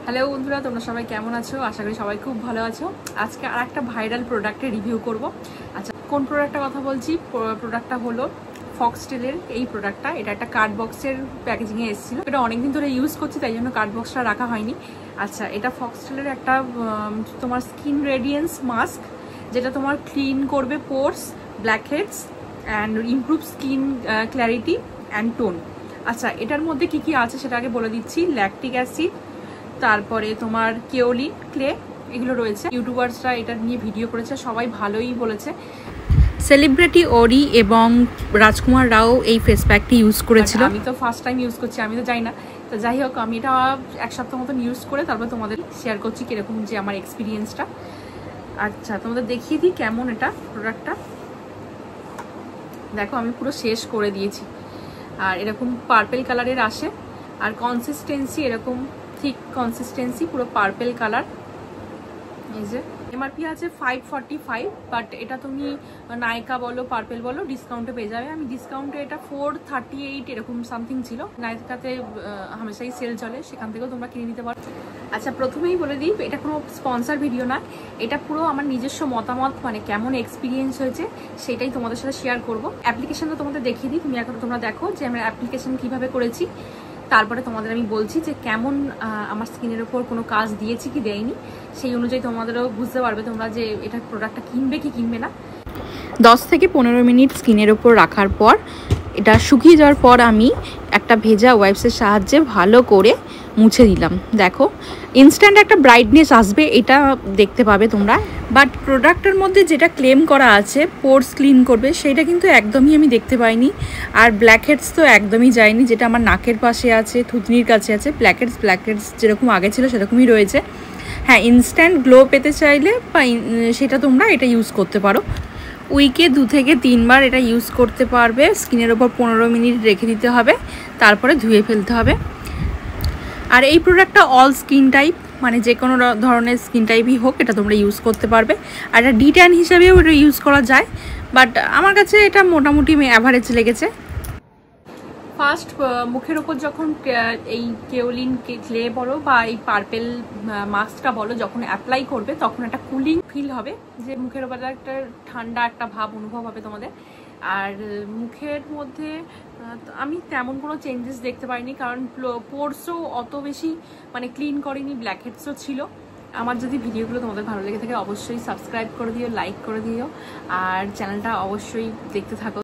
Hello বন্ধুরা, তোমরা সবাই কেমন আছো? আশা করি সবাই খুব ভালো আছো। আজকে আর একটা ভাইরাল প্রোডাক্টের রিভিউ করব। আচ্ছা, কোন প্রোডাক্টের কথা বলছি? প্রোডাক্টটা হলো ফক্সটেলের এই প্রোডাক্টটা। এটা একটা কার্ড বক্সের প্যাকেজিংয়ে এসেছিলো। এটা অনেকদিন ধরে ইউজ করছি, তাই জন্য কার্ড বক্সটা রাখা হয়নি। আচ্ছা, এটা ফক্সটেলের একটা তোমার স্কিন রেডিয়েন্স মাস্ক, যেটা তোমার ক্লিন করবে pores, blackheads and improve skin clarity and tone. আচ্ছা, এটার মধ্যে কি কি আছে সেটা আগে বলে দিচ্ছি। ল্যাকটিক অ্যাসিড, তারপরে তোমার কেওলিন ক্লে, এগুলো রয়েছে। ইউটিউবার্সরা এটা নিয়ে ভিডিও করেছে, সবাই ভালোই বলেছে। সেলিব্রিটি ওরি এবং রাজকুমার রাও এই ফেস প্যাকটি ইউজ করেছিল। আমি তো ফার্স্ট টাইম ইউজ করছি, আমি তো জানি না। তো যাই হোক, আমি এটা এক সপ্তাহ মতন ইউজ করে তারপর তোমাদের শেয়ার করছি কিরকম যে আমার এক্সপিরিয়েন্সটা। আচ্ছা, তোমাদের দেখিয়ে দিই কেমন এটা প্রোডাক্টটা। দেখো, আমি পুরো শেষ করে দিয়েছি। আর এরকম পার্পেল কালারের আসে, আর কনসিস্টেন্সি এরকম ঠিক কনসিস্টেন্সি, পুরো পার্পেল কালার। এই যে এমআরপি আছে 545, বাট এটা তুমি নাইকা বলো পার্পেল বলো ডিসকাউন্টে পেয়ে যাবে। আমি ডিসকাউন্টে এটা 438 এরকম সামথিং ছিল। নাইকাতে হামেশাই সেল চলে, সেখান থেকেও তোমরা কিনে নিতে পারো। আচ্ছা, প্রথমেই বলে দিই, এটা কোনো স্পন্সার ভিডিও না, এটা পুরো আমার নিজস্ব মতামত, মানে কেমন এক্সপিরিয়েন্স হয়েছে সেটাই তোমাদের সাথে শেয়ার করবো। অ্যাপ্লিকেশনটা তোমাদের দেখিয়ে দিই, তুমি এখন তোমরা দেখো যে আমরা অ্যাপ্লিকেশন কিভাবে করেছি। তারপরে তোমাদের আমি বলছি যে কেমন আমার স্কিনের ওপর কোনো কাজ দিয়েছি কি দেয়নি, সেই অনুযায়ী তোমাদেরও বুঝতে পারবে তোমরা যে এটা প্রোডাক্টটা কিনবে কি কিনবে না। 10 থেকে 15 মিনিট স্কিনের ওপর রাখার পর এটা শুকিয়ে যাওয়ার পর আমি একটা ভেজা ওয়াইপসের সাহায্যে ভালো করে মুছে দিলাম। দেখো, ইনস্ট্যান্ট একটা ব্রাইটনেস আসবে, এটা দেখতে পাবে তোমরা। বাট প্রোডাক্টের মধ্যে যেটা ক্লেম করা আছে পোর্স ক্লিন করবে, সেটা কিন্তু একদমই আমি দেখতে পাইনি। আর ব্ল্যাকহেডস তো একদমই যায়নি, যেটা আমার নাকের পাশে আছে, থুতনির কাছে আছে। ব্ল্যাকহেডস যেরকম আগে ছিল সেরকমই রয়েছে। হ্যাঁ, ইনস্ট্যান্ট গ্লো পেতে চাইলে বা সেটা তোমরা এটা ইউজ করতে পারো। উইকে 2 থেকে 3 বার এটা ইউজ করতে পারবে। স্কিনের ওপর 15 মিনিট রেখে দিতে হবে, তারপরে ধুয়ে ফেলতে হবে। আর এই প্রোডাক্টটা অল স্কিন টাইপ, মানে যে কোনো ধরনের স্কিন টাইপই হোক এটা তোমরা ইউজ করতে পারবে। আর এটা ডি-ট্যান হিসাবেও এটা ইউজ করা যায়, বাট আমার কাছে এটা মোটামুটি অ্যাভারেজ লেগেছে। ফার্স্ট মুখের ওপর যখন এই কেওলিন ক্লে বলো বা এই পার্পেল মাস্কটা বলো যখন অ্যাপ্লাই করবে, তখন একটা কুলিং ফিল হবে, যে মুখের ওপর একটা ঠান্ডা একটা ভাব অনুভব হবে তোমাদের। আর মুখের মধ্যে আমি তেমন কোনো চেঞ্জেস দেখতে পাইনি, কারণ পোর্সও অত বেশি মানে ক্লিন করেনি, ব্ল্যাকহেডসও ছিল। আমার যদি ভিডিওগুলো তোমাদের ভালো লেগে থাকে অবশ্যই সাবস্ক্রাইব করে দিও, লাইক করে দিও, আর চ্যানেলটা অবশ্যই দেখতে থাকো।